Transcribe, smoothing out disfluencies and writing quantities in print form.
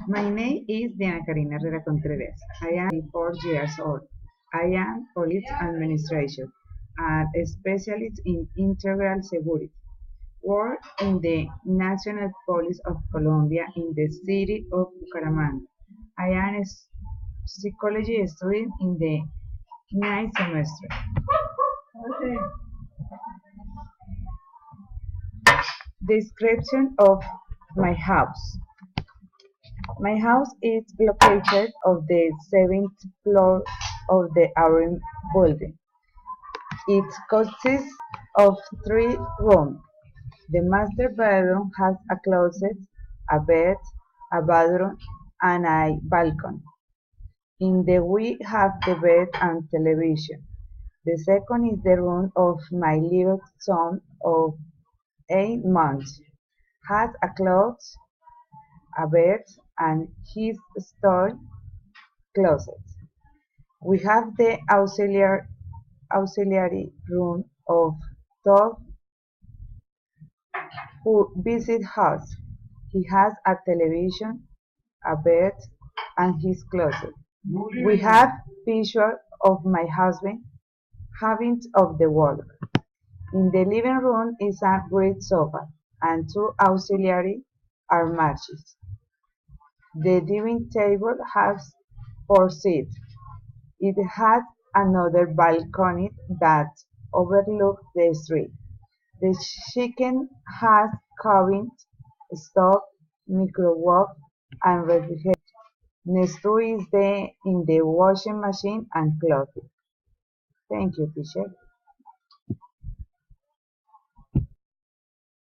My name is Diana Karina Herrera Contreras. I am 34 years old. I am police administration and a specialist in integral security. Work in the National Police of Colombia in the city of Bucaramanga. I am a psychology student in the ninth semester. Description of my house. My house is located on the seventh floor of the Arim building. It consists of three rooms. The master bedroom has a closet, a bed, a bathroom, and a balcony. In the we have the bed and television. The second is the room of my little son of 8 months. Has a closet, a bed, and his store closet. We have the auxiliary room of Todd who visits us. He has a television, a bed, and his closet. We have pictures of my husband, habits of the world. In the living room is a great sofa and two auxiliary armchairs. The dining table has 4 seats. It has another balcony that overlooks the street. The kitchen has cabinets, stove, microwave, and refrigerator. Next to is the washing machine and closet. Thank you, teacher.